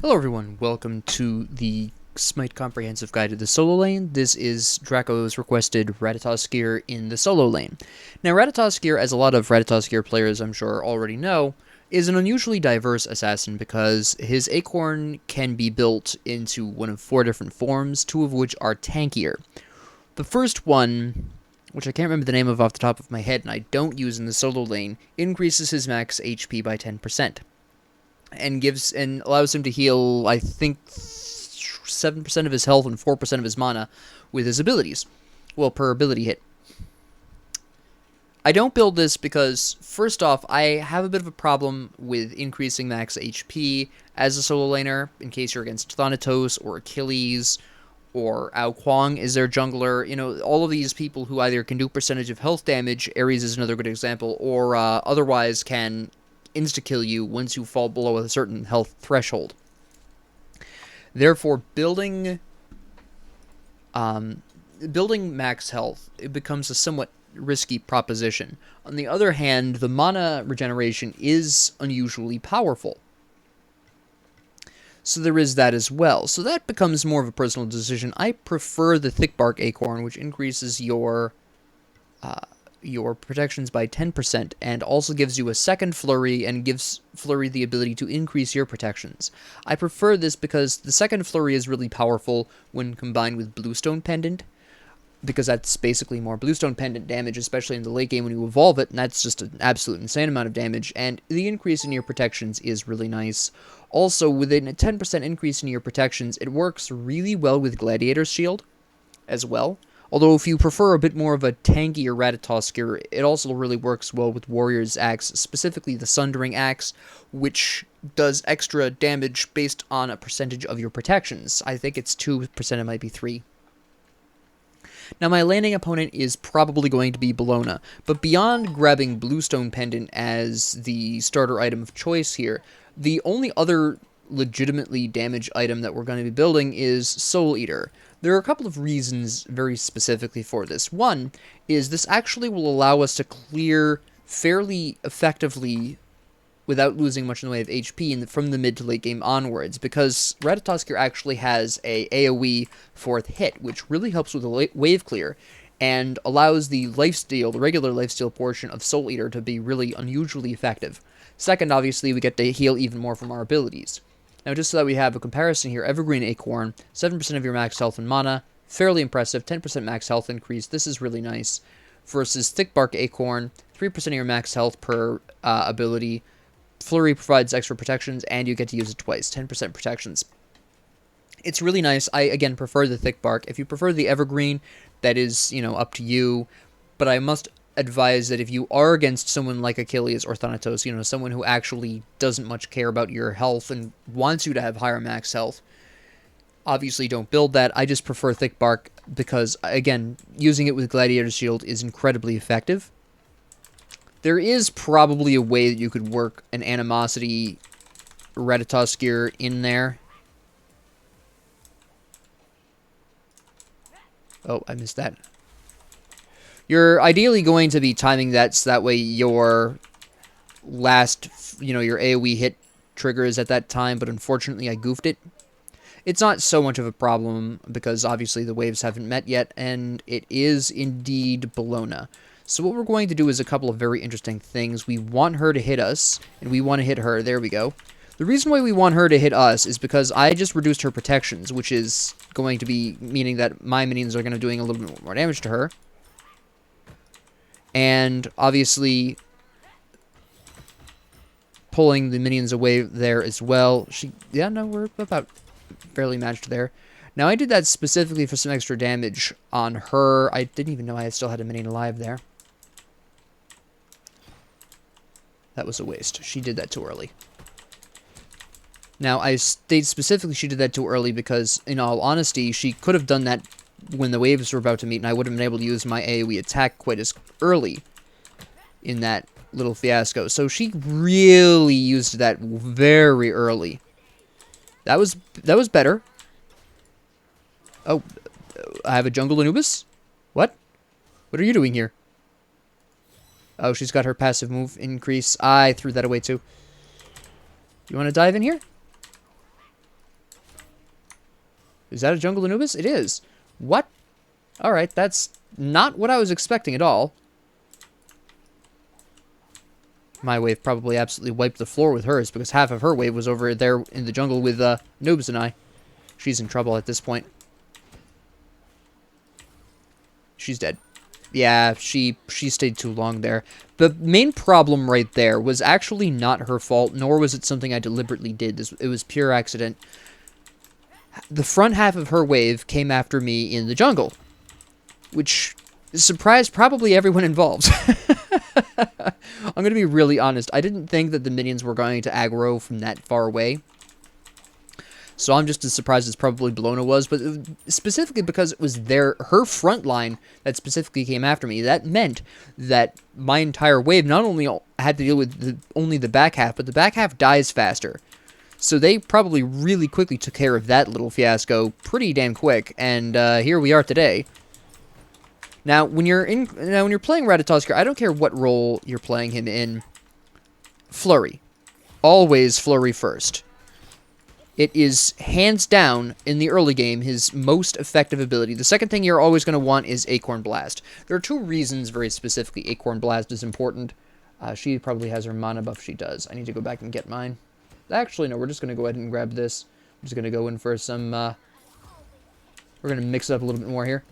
Hello everyone, welcome to the SMITE Comprehensive Guide to the Solo Lane. This is Draco's requested Ratatoskr in the solo lane. Now Ratatoskr, as a lot of Ratatoskr players I'm sure already know, is an unusually diverse assassin because his acorn can be built into one of 4 different forms, 2 of which are tankier. The first one, which I can't remember the name of off the top of my head and I don't use in the solo lane, increases his max HP by 10%. And allows him to heal, I think, 7% of his health and 4% of his mana with his abilities. Well, per ability hit. I don't build this because, first off, I have a bit of a problem with increasing max HP as a solo laner, in case you're against Thanatos or Achilles or Ao Kuang is their jungler. You know, all of these people who either can do percentage of health damage, Ares is another good example, or otherwise can insta-kill you once you fall below a certain health threshold. Therefore, building max health, it becomes a somewhat risky proposition. On the other hand, the mana regeneration is unusually powerful. So there is that as well. So that becomes more of a personal decision. I prefer the thick bark acorn, which increases your protections by 10% and also gives you a second flurry and gives flurry the ability to increase your protections. I prefer this because the second flurry is really powerful when combined with Bluestone Pendant, because that's basically more Bluestone Pendant damage, especially in the late game when you evolve it, and that's just an absolute insane amount of damage, and the increase in your protections is really nice. Also, within a 10% increase in your protections, it works really well with Gladiator's Shield as well. Although if you prefer a bit more of a tankier Ratatoskr, it also really works well with Warrior's Axe, specifically the Sundering Axe, which does extra damage based on a percentage of your protections. I think it's 2%, it might be 3%. Now my landing opponent is probably going to be Bellona, but beyond grabbing Bluestone Pendant as the starter item of choice here, the only other legitimately damage item that we're going to be building is Soul Eater. There are a couple of reasons very specifically for this. One is this actually will allow us to clear fairly effectively without losing much in the way of HP from the mid to late game onwards, because Ratatoskr actually has a AoE 4th hit, which really helps with the wave clear, and allows the lifesteal, the regular lifesteal portion of Soul Eater to be really unusually effective. Second, obviously, we get to heal even more from our abilities. Now, just so that we have a comparison here, Evergreen Acorn, 7% of your max health and mana, fairly impressive, 10% max health increase, this is really nice, versus Thick Bark Acorn, 3% of your max health per ability, Flurry provides extra protections, and you get to use it twice, 10% protections. It's really nice. I, again, prefer the Thick Bark. If you prefer the Evergreen, that is, up to you, but I must advise that if you are against someone like Achilles or Thanatos, someone who actually doesn't much care about your health and wants you to have higher max health, obviously don't build that. I just prefer Thick Bark because, again, using it with Gladiator's Shield is incredibly effective. There is probably a way that you could work an Animosity Ratatoskr in there. Oh, I missed that. You're ideally going to be timing that so that way your last, your AoE hit triggers at that time, but unfortunately I goofed it. It's not so much of a problem because obviously the waves haven't met yet, and it is indeed Bellona. So what we're going to do is a couple of very interesting things. We want her to hit us, and we want to hit her. There we go. The reason why we want her to hit us is because I just reduced her protections, which is going to be meaning that my minions are going to be doing a little bit more damage to her. And obviously pulling the minions away there as well. We're about fairly matched there. Now I did that specifically for some extra damage on her. I didn't even know I still had a minion alive there. That was a waste. She did that too early. Now, I state specifically she did that too early because, in all honesty, she could have done that when the waves were about to meet, and I would have been able to use my AoE attack quite as early in that little fiasco. So she really used that very early. That was better. Oh, I have a jungle Anubis? What? What are you doing here? Oh, she's got her passive move increase. I threw that away too. You want to dive in here? Is that a jungle Anubis? It is. What? Alright, that's not what I was expecting at all. My wave probably absolutely wiped the floor with hers, because half of her wave was over there in the jungle with Noobs and I. She's in trouble at this point. She's dead. Yeah, she stayed too long there. The main problem right there was actually not her fault, nor was it something I deliberately did. It was pure accident. The front half of her wave came after me in the jungle, which surprised probably everyone involved. I'm going to be really honest. I didn't think that the minions were going to aggro from that far away. So I'm just as surprised as probably Bologna was, but specifically because it was her front line that specifically came after me. That meant that my entire wave not only had to deal with only the back half, but the back half dies faster. So they probably really quickly took care of that little fiasco pretty damn quick, and here we are today. Now, when you're playing Ratatoskr, I don't care what role you're playing him in. Flurry. Always Flurry first. It is, hands down, in the early game, his most effective ability. The second thing you're always going to want is Acorn Blast. There are two reasons, very specifically, Acorn Blast is important. She probably has her mana buff. She does. I need to go back and get mine. Actually, no, we're just going to go ahead and grab this. I'm just going to go in for some... we're going to mix it up a little bit more here.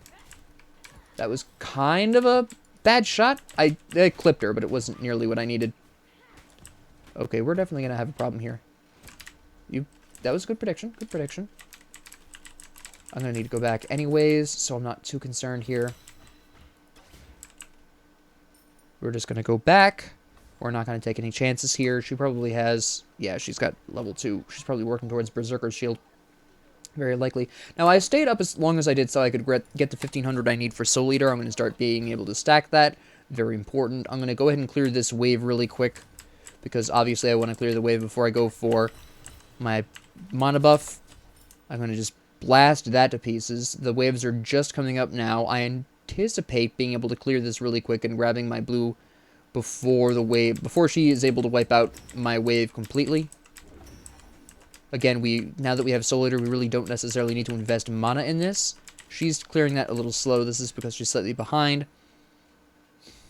That was kind of a bad shot. I clipped her, but it wasn't nearly what I needed. Okay, we're definitely going to have a problem here. That was good prediction. Good prediction. I'm going to need to go back anyways, so I'm not too concerned here. We're just going to go back. We're not going to take any chances here. She probably has... Yeah, she's got level 2. She's probably working towards Berserker's Shield. Very likely. Now, I stayed up as long as I did so I could get the 1500 I need for Soul Eater. I'm going to start being able to stack that. Very important. I'm going to go ahead and clear this wave really quick, because obviously I want to clear the wave before I go for my mana buff. I'm going to just blast that to pieces. The waves are just coming up now. I anticipate being able to clear this really quick and grabbing my blue before she is able to wipe out my wave completely. Again, now that we have Soul Eater, we really don't necessarily need to invest mana in this. She's clearing that a little slow. This is because she's slightly behind.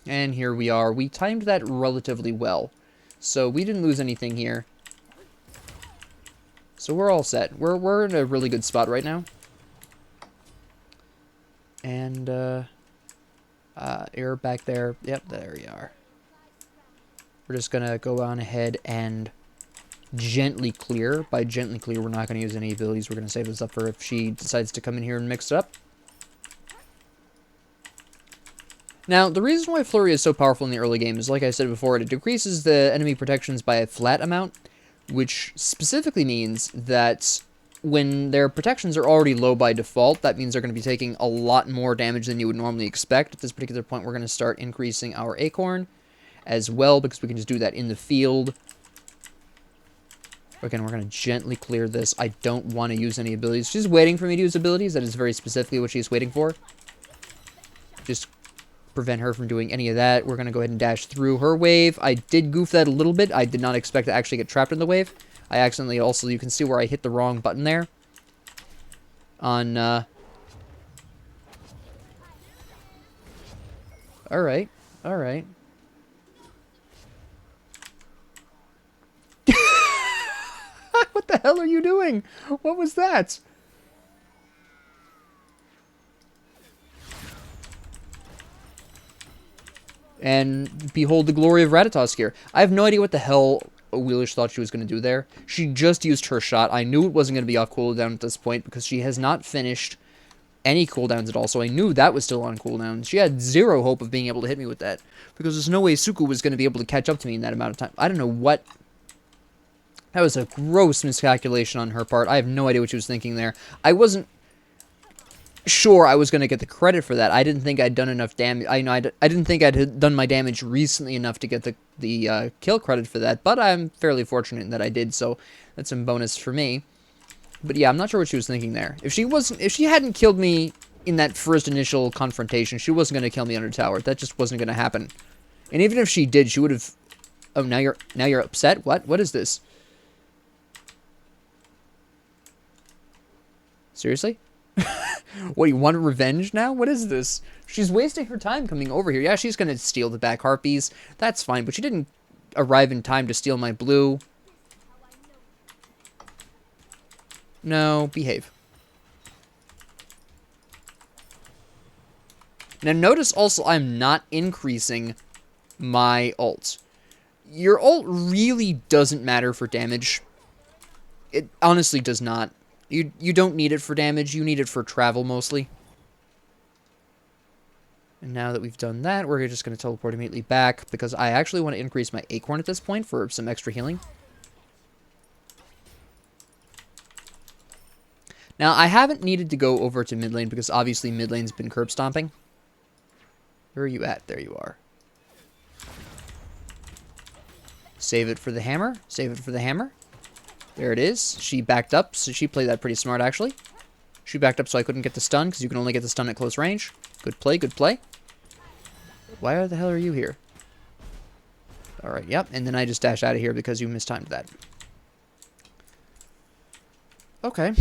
And here we are. We timed that relatively well, so we didn't lose anything here. So we're all set. We're in a really good spot right now. And, you're back there. Yep, there we are. We're just gonna go on ahead and gently clear. By gently clear, we're not gonna use any abilities. We're gonna save this up for if she decides to come in here and mix it up. Now, the reason why Flurry is so powerful in the early game is, like I said before, it decreases the enemy protections by a flat amount, which specifically means that when their protections are already low by default, that means they're going to be taking a lot more damage than you would normally expect. At this particular point, we're going to start increasing our Acorn as well, because we can just do that in the field. Again, we're going to gently clear this. I don't want to use any abilities. She's waiting for me to use abilities. That is very specifically what she's waiting for. Just prevent her from doing any of that. We're going to go ahead and dash through her wave. I did goof that a little bit. I did not expect to actually get trapped in the wave. I accidentally also, you can see where I hit the wrong button there. On, Alright. Alright. What the hell are you doing? What was that? And behold the glory of Ratatoskr. I have no idea what the hell Wheelish thought she was going to do there. She just used her shot. I knew it wasn't going to be off cooldown at this point, because she has not finished any cooldowns at all, so I knew that was still on cooldown. She had zero hope of being able to hit me with that, because there's no way Suku was going to be able to catch up to me in that amount of time. I don't know what... That was a gross miscalculation on her part. I have no idea what she was thinking there. I wasn't sure I was going to get the credit for that. I didn't think I'd done enough damage. I didn't think I'd done my damage recently enough to get the kill credit for that, but I'm fairly fortunate that I did, so that's some bonus for me. But yeah, I'm not sure what she was thinking there. If she hadn't killed me in that first initial confrontation, she wasn't going to kill me under tower. That just wasn't going to happen. And even if she did, she would have... Oh, now you're upset? What? What is this? Seriously? What, you want revenge now? What is this? She's wasting her time coming over here. Yeah, she's going to steal the back harpies. That's fine, but she didn't arrive in time to steal my blue. No, behave. Now notice also I'm not increasing my ult. Your ult really doesn't matter for damage. It honestly does not. You don't need it for damage, you need it for travel mostly. And now that we've done that, we're just going to teleport immediately back, because I actually want to increase my acorn at this point for some extra healing. Now, I haven't needed to go over to mid lane, because obviously mid lane's been curb stomping. Where are you at? There you are. Save it for the hammer. Save it for the hammer. There it is. She backed up, so she played that pretty smart, actually. She backed up so I couldn't get the stun, because you can only get the stun at close range. Good play, good play. Why the hell are you here? Alright, yep. And then I just dash out of here because you mistimed that. Okay.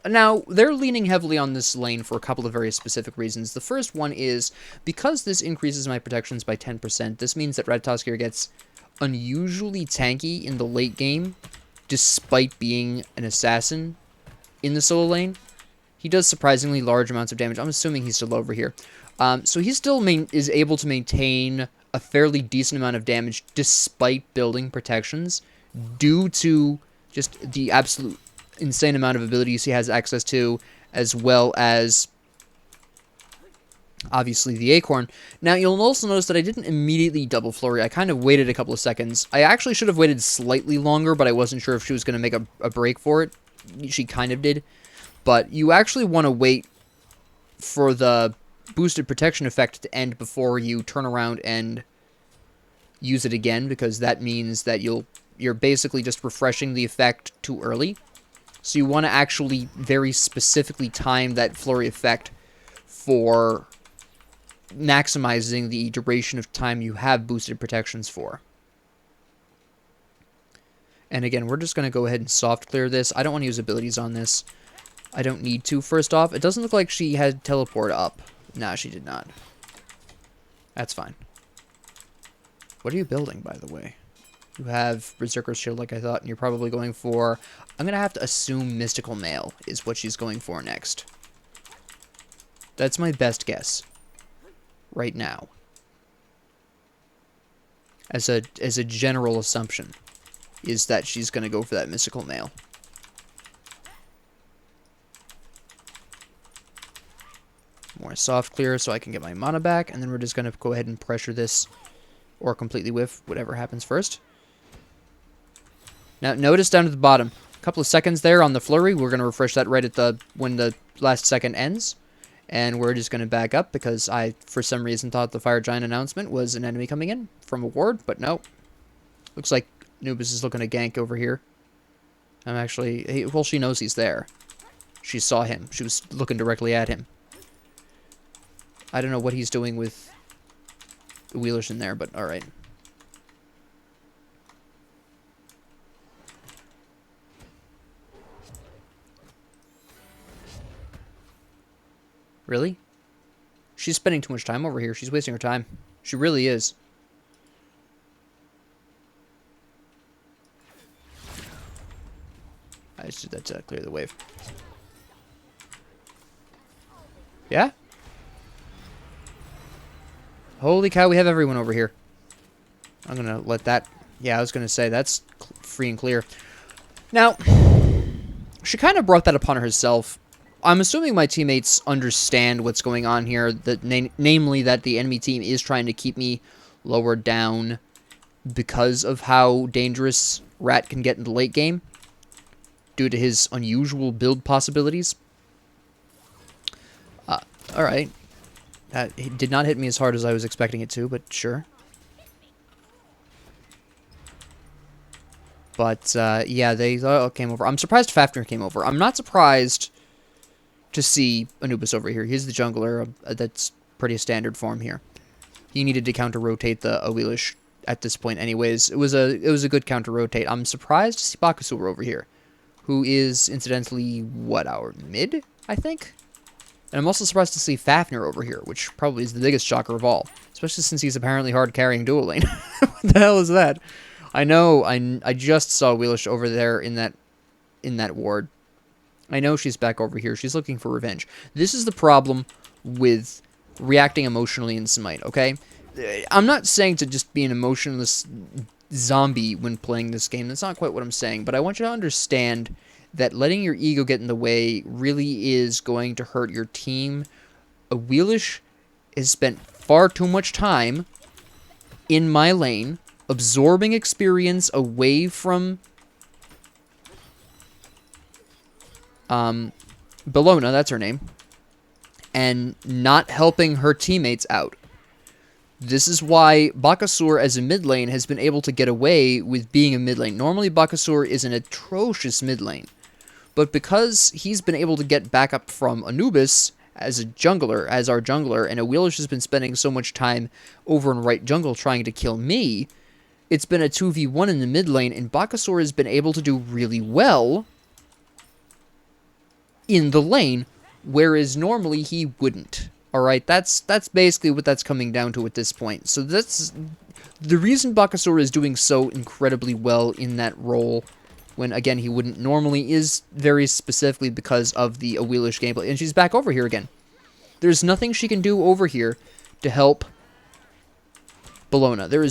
Now, they're leaning heavily on this lane for a couple of very specific reasons. The first one is, because this increases my protections by 10%, this means that Ratatoskr gets unusually tanky in the late game, despite being an assassin in the solo lane. He does surprisingly large amounts of damage. I'm assuming he's still over here. So he still is able to maintain a fairly decent amount of damage despite building protections due to just the absolute insane amount of abilities he has access to, as well as obviously the acorn. Now, you'll also notice that I didn't immediately double flurry. I kind of waited a couple of seconds. I actually should have waited slightly longer, but I wasn't sure if she was going to make a break for it. She kind of did. But you actually want to wait for the boosted protection effect to end before you turn around and use it again, because that means that you're basically just refreshing the effect too early. So you want to actually very specifically time that flurry effect for maximizing the duration of time you have boosted protections for. And again, we're just going to go ahead and soft clear this. I don't want to use abilities on this. I don't need to. First off, it doesn't look like she had teleport up. Nah, she did not. That's fine. What are you building, by the way? You have Berserker's Shield like I thought, and you're probably going for... I'm going to have to assume Mystical Mail is what she's going for next. That's my best guess. Right now. As a general assumption, is that she's going to go for that Mystical Mail. More soft clear so I can get my mana back, and then we're just going to go ahead and pressure this, or completely whiff, whatever happens first. Now, notice down at the bottom, a couple of seconds there on the flurry. We're going to refresh that right at when the last second ends. And we're just going to back up because I, for some reason, thought the Fire Giant announcement was an enemy coming in from a ward, but no. Looks like Anubis is looking to gank over here. Well, she knows he's there. She saw him. She was looking directly at him. I don't know what he's doing with the Wheelers in there, but alright. Really? She's spending too much time over here. She's wasting her time. She really is. I just did that to clear the wave. Yeah? Holy cow, we have everyone over here. I'm going to let that... Yeah, I was going to say, that's free and clear. Now, she kind of brought that upon herself. I'm assuming my teammates understand what's going on here, that namely that the enemy team is trying to keep me lower down because of how dangerous Rat can get in the late game due to his unusual build possibilities. Alright. It did not hit me as hard as I was expecting it to, but sure. But, yeah, they came over. I'm surprised Fafnir came over. I'm not surprised to see Anubis over here. He's the jungler. That's pretty standard for him here. He needed to counter-rotate the Awilish at this point anyways. It was a good counter-rotate. I'm surprised to see Bakasur over here, who is, incidentally, what, our mid, I think? And I'm also surprised to see Fafnir over here, which probably is the biggest shocker of all. Especially since he's apparently hard-carrying dual lane. What the hell is that? I know, I just saw Wheelish over there in that ward. I know she's back over here. She's looking for revenge. This is the problem with reacting emotionally in Smite, okay? I'm not saying to just be an emotionless zombie when playing this game. That's not quite what I'm saying. But I want you to understand that letting your ego get in the way really is going to hurt your team. A Wheelish has spent far too much time in my lane, absorbing experience away from Bellona, that's her name, and not helping her teammates out. This is why Bakasur as a mid lane has been able to get away with being a mid lane. Normally Bakasur is an atrocious mid lane, but because he's been able to get backup from Anubis as a jungler, as our jungler, and Awilish has been spending so much time over in right jungle trying to kill me, it's been a 2v1 in the mid lane, and Bakasur has been able to do really well in the lane, whereas normally he wouldn't. Alright, that's basically what that's coming down to at this point. So that's the reason Bakasur is doing so incredibly well in that role, when, again, he wouldn't normally, is very specifically because of the Awilish gameplay. And she's back over here again. There's nothing she can do over here to help Bellona. There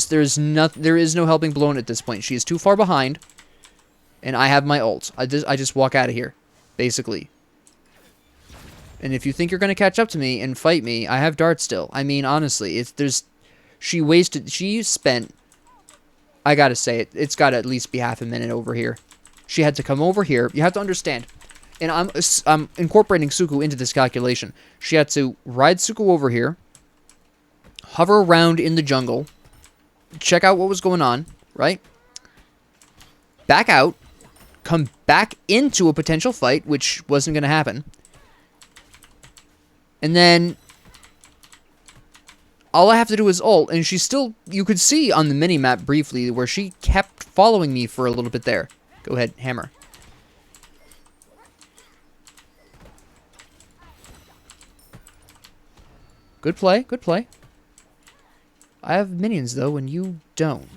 is no helping Bellona at this point. She is too far behind, and I have my ult. I just walk out of here, basically. And if you think you're going to catch up to me and fight me, I have dart still. I mean, honestly, she spent, I gotta say it, it's got to at least be half a minute over here. She had to come over here. You have to understand, and I'm incorporating Suku into this calculation. She had to ride Suku over here, hover around in the jungle, check out what was going on, right? Back out, come back into a potential fight, which wasn't going to happen. And then all I have to do is ult, and she's still, you could see on the mini-map briefly where she kept following me for a little bit there. Go ahead, hammer. Good play, good play. I have minions, though, and you don't.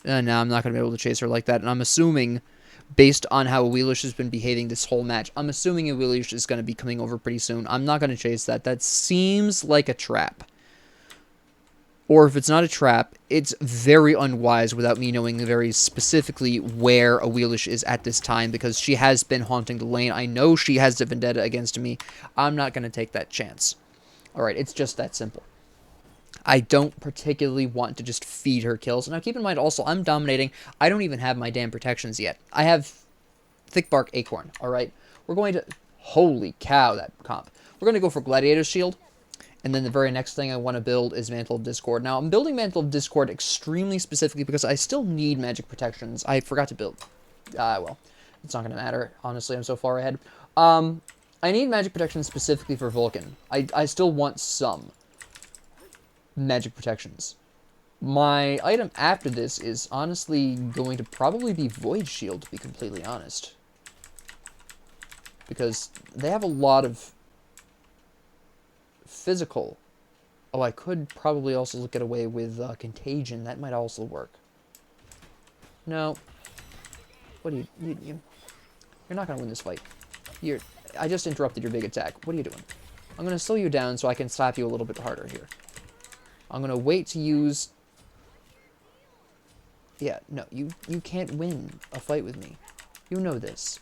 No, I'm not going to be able to chase her like that, and I'm assuming, based on how Awilish has been behaving this whole match, I'm assuming Awilish is going to be coming over pretty soon. I'm not going to chase that. That seems like a trap. Or if it's not a trap, it's very unwise without me knowing very specifically where Awilish is at this time, because she has been haunting the lane. I know she has the vendetta against me. I'm not going to take that chance. Alright, it's just that simple. I don't particularly want to just feed her kills. Now, keep in mind also, I'm dominating. I don't even have my damn protections yet. I have Thick Bark Acorn, alright? We're going to... Holy cow, that comp. We're going to go for Gladiator's Shield. And then the very next thing I want to build is Mantle of Discord. Now, I'm building Mantle of Discord extremely specifically because I still need magic protections. I forgot to build... well, it's not going to matter. Honestly, I'm so far ahead. I need magic protections specifically for Vulcan. I still want some magic protections. My item after this is honestly going to probably be Void Shield, to be completely honest. Because they have a lot of physical. Oh, I could probably also get away with Contagion. That might also work. No. What do you... You're not going to win this fight. I just interrupted your big attack. What are you doing? I'm going to slow you down so I can slap you a little bit harder here. I'm going to wait to use... Yeah, no, you can't win a fight with me. You know this.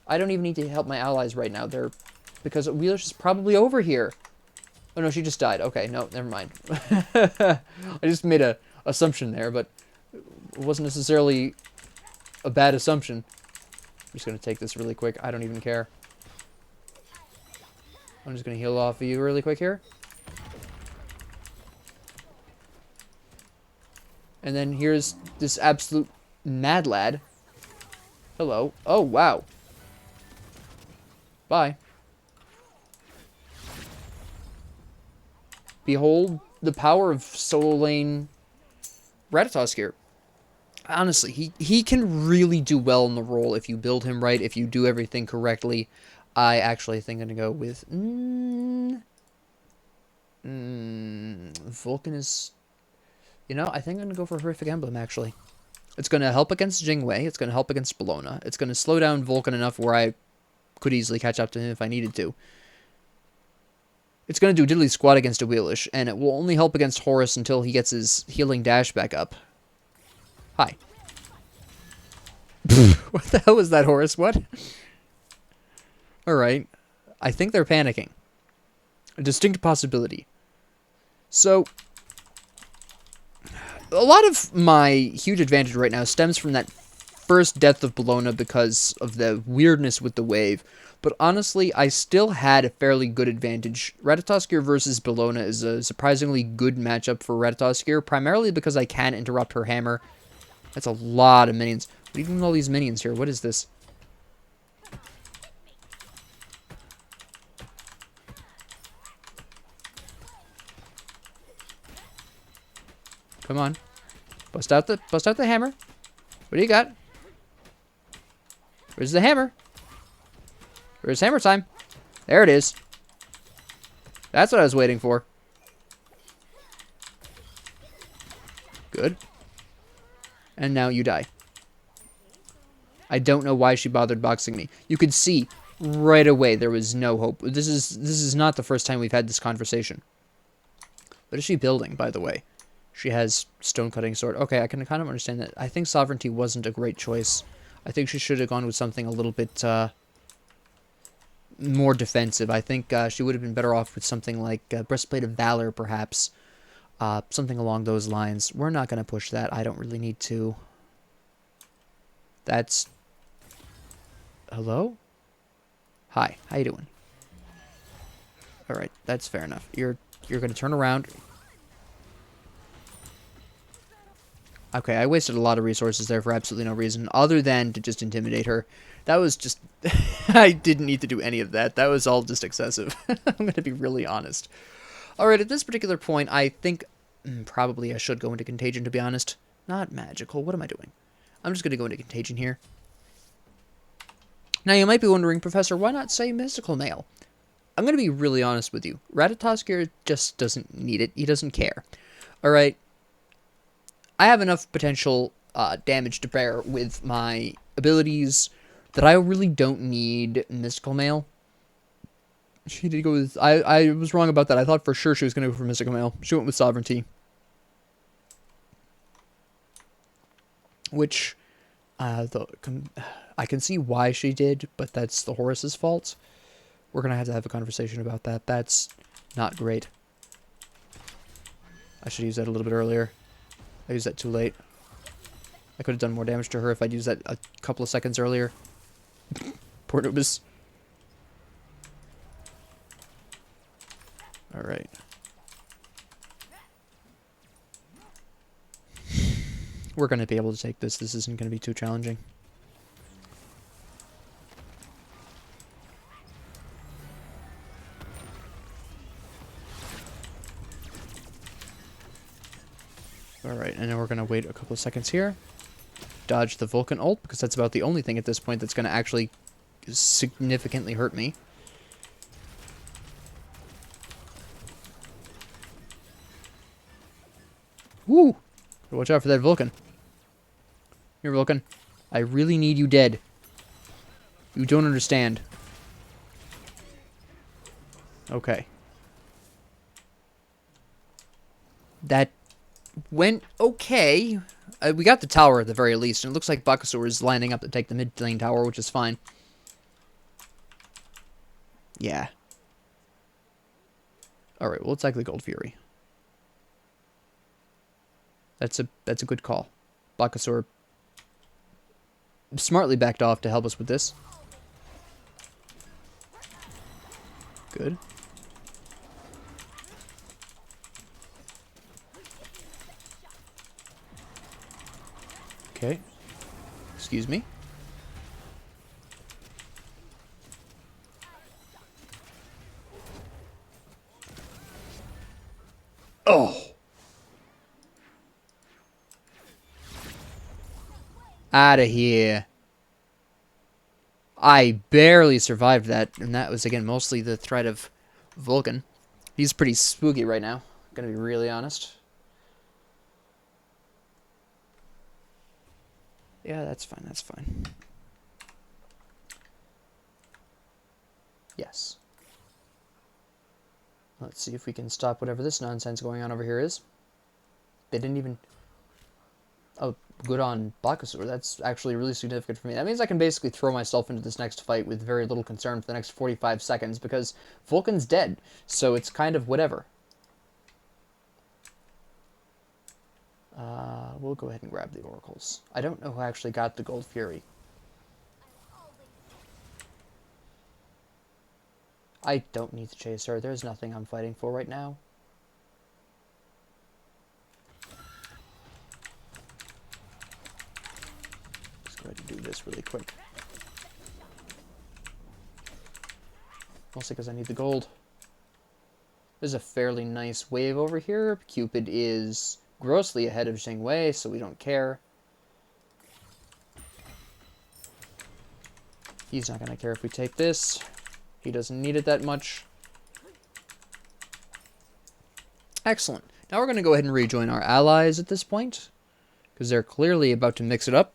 I don't even need to help my allies right now. Because Wheelish is probably over here. Oh, no, she just died. Okay, no, never mind. I just made a assumption there, but it wasn't necessarily a bad assumption. I'm just going to take this really quick. I don't even care. I'm just going to heal off of you really quick here. And then here's this absolute mad lad. Hello. Oh, wow. Bye. Behold the power of solo lane Ratatoskr. Honestly, he can really do well in the role if you build him right, if you do everything correctly. I actually think I'm going to go with... Vulcan is... You know, I think I'm going to go for Horrific Emblem, actually. It's going to help against Jingwei. It's going to help against Bologna. It's going to slow down Vulcan enough where I could easily catch up to him if I needed to. It's going to do diddly squat against a Wheelish, and it will only help against Horus until he gets his healing dash back up. Hi. What the hell was that, Horus? What? Alright. I think they're panicking. A distinct possibility. So, a lot of my huge advantage right now stems from that first death of Bologna because of the weirdness with the wave. But honestly, I still had a fairly good advantage. Ratatoskr versus Bologna is a surprisingly good matchup for Ratatoskr, primarily because I can interrupt her hammer. That's a lot of minions. What are you doing with all these minions here? What is this? Come on. Bust out the hammer. What do you got? Where's the hammer? Where's hammer time? There it is. That's what I was waiting for. Good. And now you die. I don't know why she bothered boxing me. You could see right away there was no hope. This is not the first time we've had this conversation. What is she building, by the way? She has stone cutting sword. Okay, I can kind of understand that. I think sovereignty wasn't a great choice. I think she should have gone with something a little bit more defensive. I think she would have been better off with something like Breastplate of Valor, perhaps. Something along those lines. We're not going to push that. I don't really need to. That's... Hello? Hi. How you doing? Alright, that's fair enough. You're going to turn around. Okay, I wasted a lot of resources there for absolutely no reason, other than to just intimidate her. That was just... I didn't need to do any of that. That was all just excessive. I'm going to be really honest. Alright, at this particular point, I think... probably I should go into Contagion, to be honest. Not magical. What am I doing? I'm just going to go into Contagion here. Now, you might be wondering, Professor, why not say Mystical Mail? I'm going to be really honest with you. Ratatoskr just doesn't need it. He doesn't care. Alright? I have enough potential damage to bear with my abilities that I really don't need Mystical Mail. She did go with... I was wrong about that. I thought for sure she was going to go for Mystical Mail. She went with Sovereignty. Which, I can see why she did, but that's the Horus's fault. We're going to have a conversation about that. That's not great. I should use that a little bit earlier. I used that too late. I could have done more damage to her if I'd used that a couple of seconds earlier. Poor Nubis. Alright. We're going to be able to take this. This isn't going to be too challenging. Alright, and then we're going to wait a couple of seconds here. Dodge the Vulcan ult, because that's about the only thing at this point that's going to actually significantly hurt me. Woo! Watch out for that Vulcan. Here, Vulcan. I really need you dead. You don't understand. Okay. That went okay. We got the tower at the very least, and it looks like Bakasur is lining up to take the mid lane tower, which is fine. Yeah. Alright, well, let's actually Gold Fury. That's a good call. Bakasur smartly backed off to help us with this. Good. Okay. Excuse me. Oh! Out of here. I barely survived that, and that was, again, mostly the threat of Vulcan. He's pretty spooky right now, gonna be really honest. Yeah, that's fine, that's fine. Yes. Let's see if we can stop whatever this nonsense going on over here is. They didn't even... Oh, good on Bakasur. That's actually really significant for me. That means I can basically throw myself into this next fight with very little concern for the next 45 seconds, because Vulcan's dead, so it's kind of whatever. We'll go ahead and grab the oracles. I don't know who actually got the Gold Fury. I don't need to chase her. There's nothing I'm fighting for right now. Let's go ahead and do this really quick. Mostly because I need the gold. There's a fairly nice wave over here. Cupid is grossly ahead of Xingwei, so we don't care. He's not going to care if we take this. He doesn't need it that much. Excellent. Now we're going to go ahead and rejoin our allies at this point, because they're clearly about to mix it up.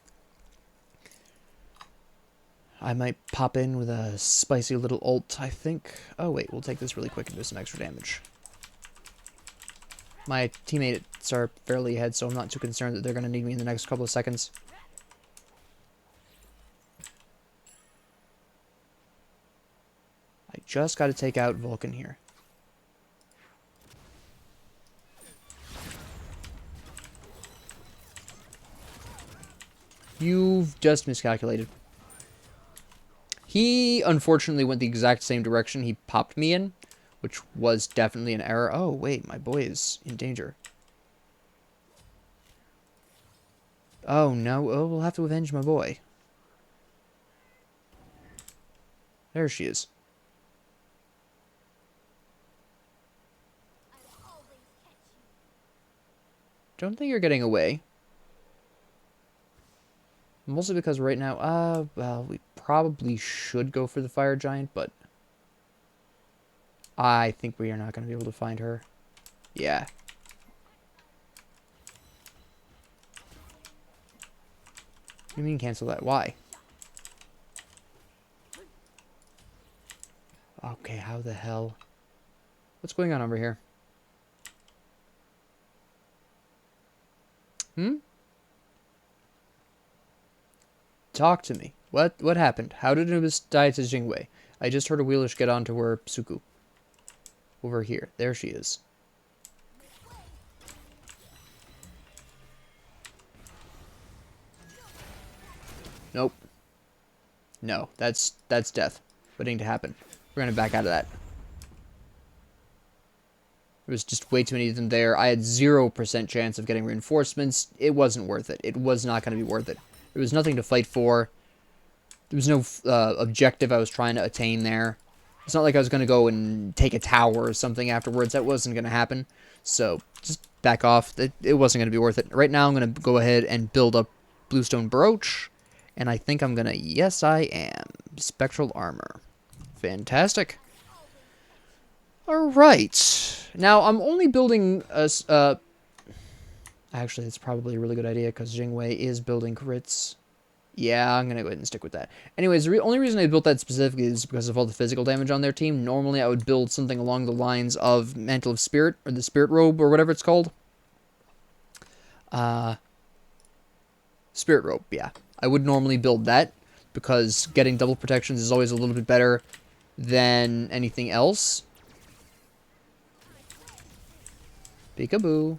I might pop in with a spicy little ult, I think. Oh, wait, we'll take this really quick and do some extra damage. My teammates are fairly ahead, so I'm not too concerned that they're going to need me in the next couple of seconds. I just got to take out Vulcan here. You've just miscalculated. He, unfortunately, went the exact same direction he popped me in, which was definitely an error. Oh, wait, my boy is in danger. Oh, no. Oh, we'll have to avenge my boy. There she is. Don't think you're getting away. Mostly because right now, well, we probably should go for the fire giant, but I think we are not going to be able to find her. Yeah. What do you mean cancel that? Why? Okay, how the hell? What's going on over here? Talk to me. What happened? How did Anubis die to Jingwei? I just heard a Wheelish get onto her Suku. Over here. There she is. Nope. No, that's death waiting to happen. We're gonna back out of that. There was just way too many of them there. I had 0% chance of getting reinforcements. It wasn't worth it. It was not going to be worth it. There was nothing to fight for. There was no objective I was trying to attain there. It's not like I was going to go and take a tower or something afterwards. That wasn't going to happen. So, just back off. It wasn't going to be worth it. Right now, I'm going to go ahead and build up Bluestone Brooch. And I think I'm going to... Yes, I am. Spectral Armor. Fantastic. Alright. Now, I'm only building a... actually, that's probably a really good idea, because Jingwei is building crits. Yeah, I'm going to go ahead and stick with that. Anyways, the only reason I built that specifically is because of all the physical damage on their team. Normally, I would build something along the lines of Mantle of Spirit, or the Spirit Robe, or whatever it's called. Spirit Robe, yeah. I would normally build that, because getting double protections is always a little bit better than anything else. Peekaboo.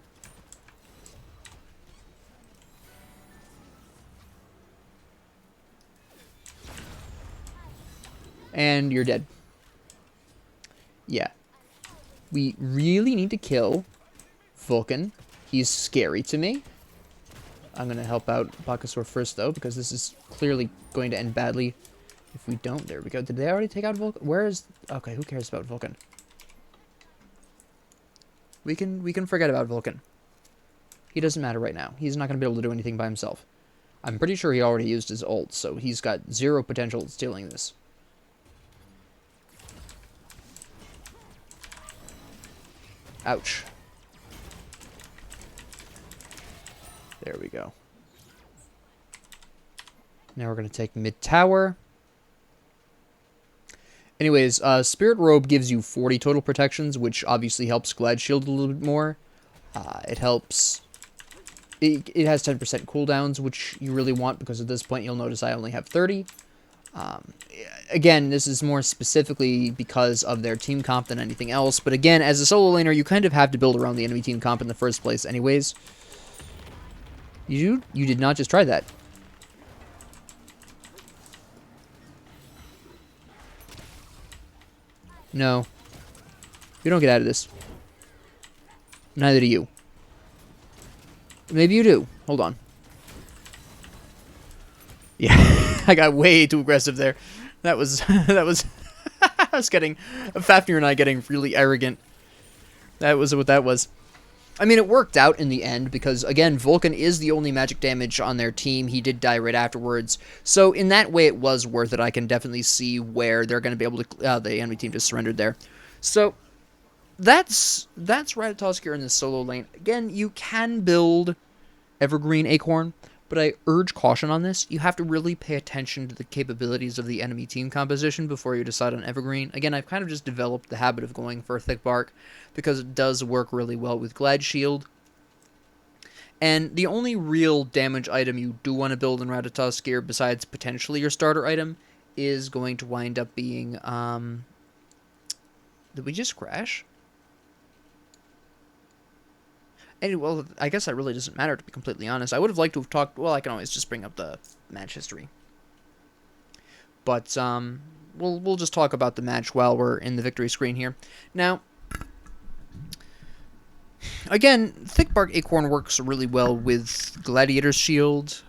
And you're dead. Yeah. We really need to kill Vulcan. He's scary to me. I'm going to help out Bakasur first, though, because this is clearly going to end badly if we don't. There we go. Did they already take out Vulcan? Where is... Okay, who cares about Vulcan? We can forget about Vulcan. He doesn't matter right now. He's not going to be able to do anything by himself. I'm pretty sure he already used his ult, so he's got zero potential at stealing this. Ouch. There we go. Now we're going to take mid tower. Anyways, Spirit Robe gives you 40 total protections, which obviously helps Glad Shield a little bit more. It helps... It has 10% cooldowns, which you really want, because at this point you'll notice I only have 30. Again, this is more specifically because of their team comp than anything else. But again, as a solo laner, you kind of have to build around the enemy team comp in the first place anyways. You did not just try that. No. You don't get out of this. Neither do you. Maybe you do. Hold on. Yeah, I got way too aggressive there. That was... that was... I was getting... Fafnir and I getting really arrogant. That was what that was. I mean, it worked out in the end, because, again, Vulcan is the only magic damage on their team. He did die right afterwards. So, in that way, it was worth it. I can definitely see where they're going to be able to... the enemy team just surrendered there. So, that's Ratatoskr in the solo lane. Again, you can build Evergreen Acorn, but I urge caution on this. You have to really pay attention to the capabilities of the enemy team composition before you decide on Evergreen. Again, I've kind of just developed the habit of going for Thick Bark because it does work really well with Glad Shield. And the only real damage item you do want to build in Ratatoskr, besides potentially your starter item, is going to wind up being... Did we just crash? And, well, I guess that really doesn't matter, to be completely honest. I would have liked to have talked... Well, I can always just bring up the match history. But, we'll just talk about the match while we're in the victory screen here. Now, again, Thick Bark Acorn works really well with Gladiator's Shield,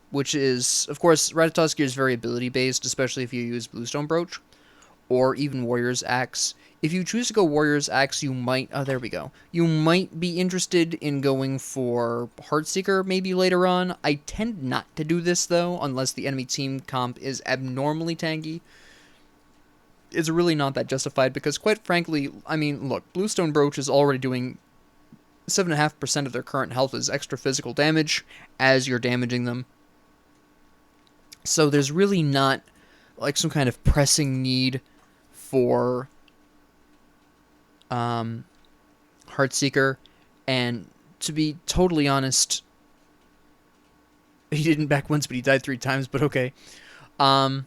which is, of course, Ratatoskr is very ability-based, especially if you use Bluestone Brooch, or even Warrior's Axe. If you choose to go Warrior's Axe, you might... Oh, there we go. You might be interested in going for Heartseeker maybe later on. I tend not to do this, though, unless the enemy team comp is abnormally tanky. It's really not that justified, because quite frankly, I mean, look, Bluestone Brooch is already doing 7.5% of their current health as extra physical damage as you're damaging them. So there's really not, like, some kind of pressing need for... Heartseeker, and to be totally honest, he didn't back once, but he died 3 times, but okay. The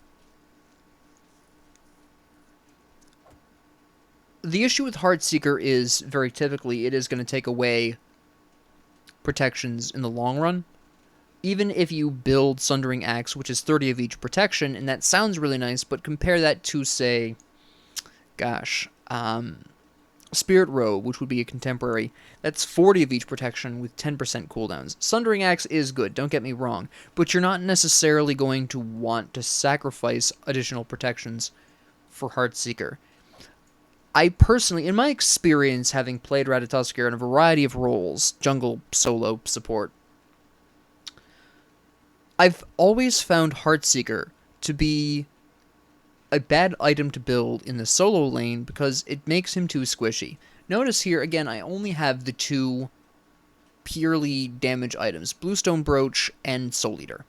issue with Heartseeker is, very typically, it is going to take away protections in the long run. Even if you build Sundering Axe, which is 30 of each protection, and that sounds really nice, but compare that to, say, gosh, Spirit Robe, which would be a contemporary, that's 40 of each protection with 10% cooldowns. Sundering Axe is good, don't get me wrong, but you're not necessarily going to want to sacrifice additional protections for Heartseeker. I personally, in my experience, having played Ratatoskr in a variety of roles, jungle, solo, support, I've always found Heartseeker to be a bad item to build in the solo lane because it makes him too squishy. Notice here, again, I only have the 2 purely damage items, Bluestone Brooch and Soul Eater,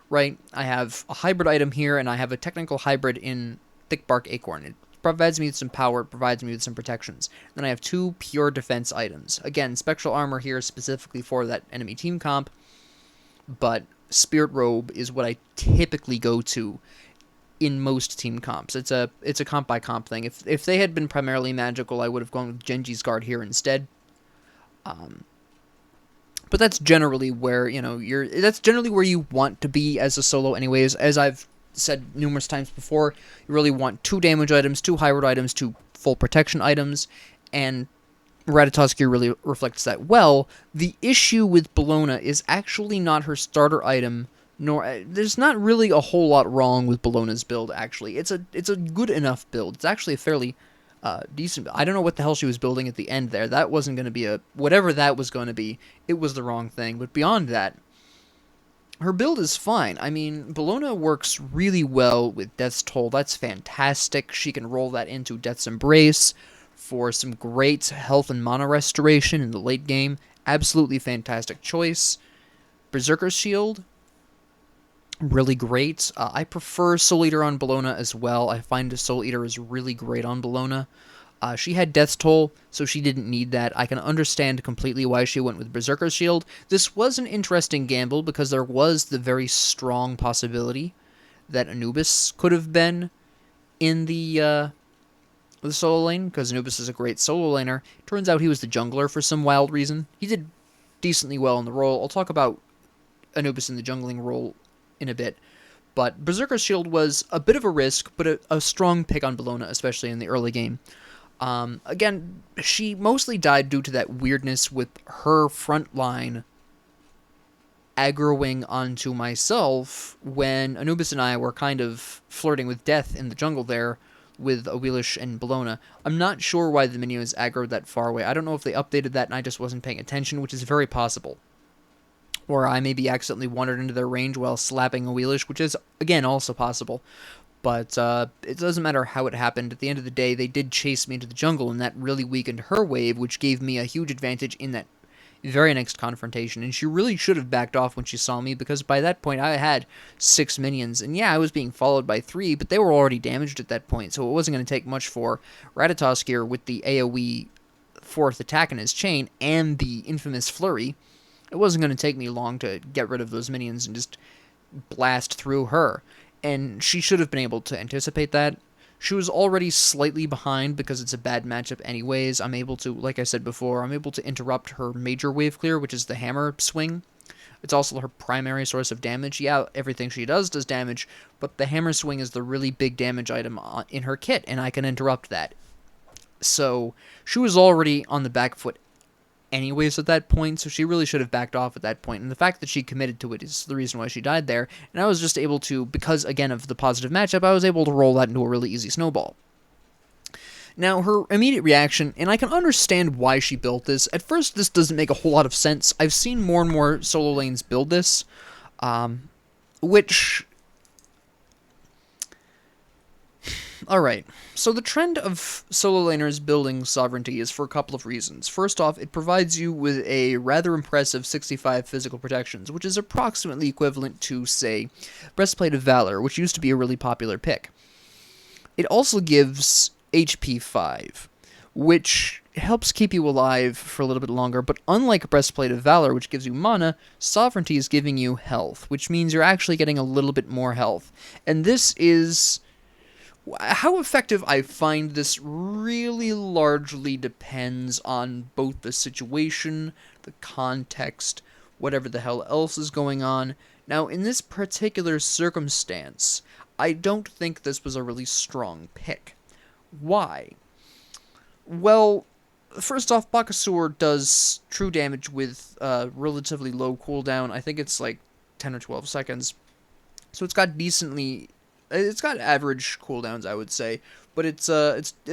right? I have a hybrid item here, and I have a technical hybrid in Thick Bark Acorn. It provides me with some power, it provides me with some protections. Then I have 2 pure defense items. Again, Spectral Armor here specifically for that enemy team comp, but Spirit Robe is what I typically go to in most team comps. It's a comp by comp thing. If they had been primarily magical, I would have gone with Genji's Guard here instead. But that's generally where, you know, that's generally where you want to be as a solo anyways. As I've said numerous times before, you really want 2 damage items, 2 hybrid items, 2 full protection items, and Ratatoskr really reflects that well. The issue with Bellona is actually not her starter item, nor there's not really a whole lot wrong with Bellona's build, actually. It's a good enough build. It's actually a fairly decent build. I don't know what the hell she was building at the end there. That wasn't going to be whatever that was going to be, it was the wrong thing. But beyond that, her build is fine. I mean, Bellona works really well with Death's Toll. That's fantastic. She can roll that into Death's Embrace for some great health and mana restoration in the late game. Absolutely fantastic choice. Berserker's Shield, really great. I prefer Soul Eater on Bellona as well. I find Soul Eater is really great on Bellona. She had Death's Toll, so she didn't need that. I can understand completely why she went with Berserker's Shield. This was an interesting gamble because there was the very strong possibility that Anubis could have been in the solo lane, because Anubis is a great solo laner. Turns out he was the jungler for some wild reason. He did decently well in the role. I'll talk about Anubis in the jungling role in a bit. But Berserker's Shield was a bit of a risk, but a strong pick on Bellona, especially in the early game. Again, she mostly died due to that weirdness with her front line aggroing onto myself when Anubis and I were kind of flirting with death in the jungle there with Awelish and Bellona. I'm not sure why the minions aggroed that far away. I don't know if they updated that and I just wasn't paying attention, which is very possible. Or I maybe accidentally wandered into their range while slapping Awelish, which is, again, also possible. But it doesn't matter how it happened. At the end of the day, they did chase me into the jungle, and that really weakened her wave, which gave me a huge advantage in that very next confrontation. And she really should have backed off when she saw me, because by that point I had 6 minions. And yeah, I was being followed by 3, but they were already damaged at that point, so it wasn't going to take much for Ratatoskr with the AoE 4th attack in his chain and the infamous flurry. It wasn't going to take me long to get rid of those minions and just blast through her. And she should have been able to anticipate that. She was already slightly behind because it's a bad matchup anyways. I'm able to, like I said before, I'm able to interrupt her major wave clear, which is the hammer swing. It's also her primary source of damage. Yeah, everything she does damage, but the hammer swing is the really big damage item in her kit, and I can interrupt that. So she was already on the back foot anyways at that point, so she really should have backed off at that point, and the fact that she committed to it is the reason why she died there, and I was just able to, because again of the positive matchup, I was able to roll that into a really easy snowball. Now, her immediate reaction, and I can understand why she built this. At first, this doesn't make a whole lot of sense. I've seen more and more solo lanes build this, which... Alright, so the trend of solo laners building Sovereignty is for a couple of reasons. First off, it provides you with a rather impressive 65 physical protections, which is approximately equivalent to, say, Breastplate of Valor, which used to be a really popular pick. It also gives HP 5, which helps keep you alive for a little bit longer, but unlike Breastplate of Valor, which gives you mana, Sovereignty is giving you health, which means you're actually getting a little bit more health. And this is... How effective I find this really largely depends on both the situation, the context, whatever the hell else is going on. Now, in this particular circumstance, I don't think this was a really strong pick. Why? Well, first off, Bakasur does true damage with relatively low cooldown. I think it's like 10 or 12 seconds. So it's got average cooldowns, I would say, but it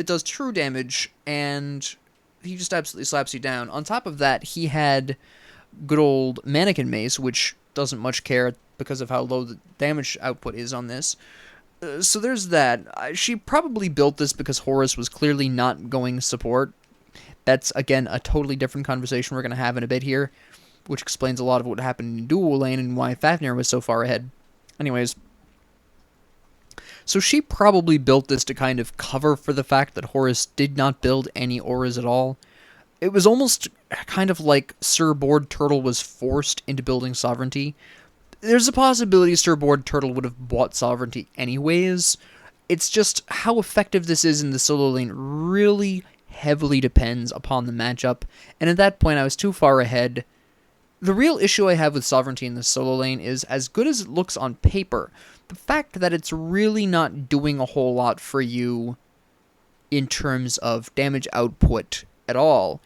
does true damage, and he just absolutely slaps you down. On top of that, he had good old Mannequin Mace, which doesn't much care because of how low the damage output is on this. So there's that. She probably built this because Horus was clearly not going support. That's, again, a totally different conversation we're going to have in a bit here, which explains a lot of what happened in dual lane and why Fafnir was so far ahead. Anyways... So she probably built this to kind of cover for the fact that Horus did not build any auras at all. It was almost kind of like Sir Board Turtle was forced into building Sovereignty. There's a possibility Sir Board Turtle would have bought Sovereignty anyways. It's just how effective this is in the solo lane really heavily depends upon the matchup, and at that point I was too far ahead. The real issue I have with Sovereignty in the solo lane is, as good as it looks on paper, the fact that it's really not doing a whole lot for you in terms of damage output at all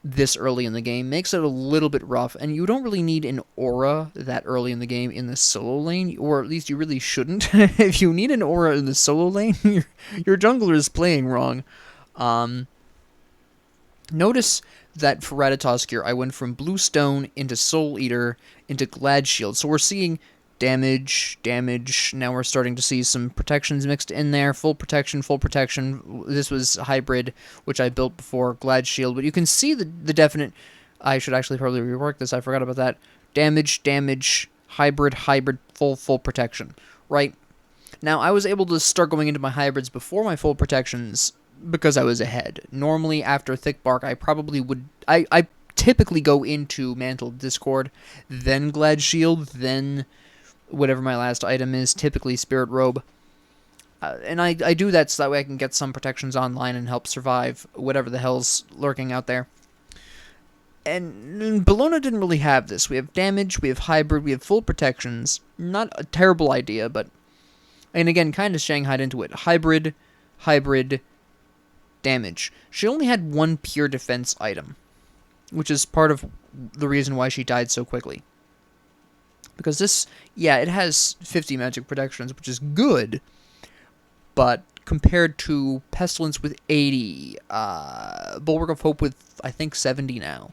this early in the game makes it a little bit rough, and you don't really need an aura that early in the game in the solo lane, or at least you really shouldn't. If you need an aura in the solo lane, your jungler is playing wrong. Notice that for Ratatoskr, I went from Bluestone into Soul Eater into Glad Shield. So we're seeing damage, damage. Now we're starting to see some protections mixed in there. Full protection, full protection. This was hybrid, which I built before Glad Shield. But you can see the definite... I should actually probably rework this. I forgot about that. Damage, damage, hybrid, hybrid, full protection. Right? Now, I was able to start going into my hybrids before my full protections because I was ahead. Normally, after Thick Bark, I probably would... I typically go into Mantle of Discord, then Glad Shield, then whatever my last item is, typically Spirit Robe. And I do that so that way I can get some protections online and help survive whatever the hell's lurking out there. And Bologna didn't really have this. We have damage, we have hybrid, we have full protections. Not a terrible idea, but... And again, kind of shanghaied into it. Hybrid, hybrid, damage. She only had one pure defense item, which is part of the reason why she died so quickly. Because this, yeah, it has 50 magic protections, which is good, but compared to Pestilence with 80, Bulwark of Hope with, I think, 70 now,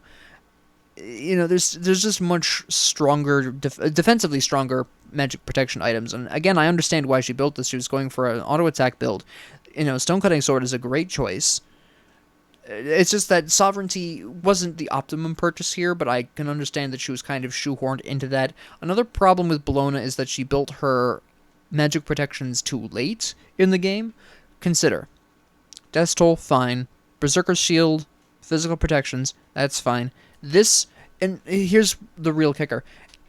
you know, there's just much stronger, defensively stronger magic protection items. And again, I understand why she built this. She was going for an auto attack build. You know, Stonecutting Sword is a great choice. It's just that Sovereignty wasn't the optimum purchase here, but I can understand that she was kind of shoehorned into that. Another problem with Bologna is that she built her magic protections too late in the game. Consider. Death Toll, fine. Berserker's Shield, physical protections, that's fine. This, and here's the real kicker.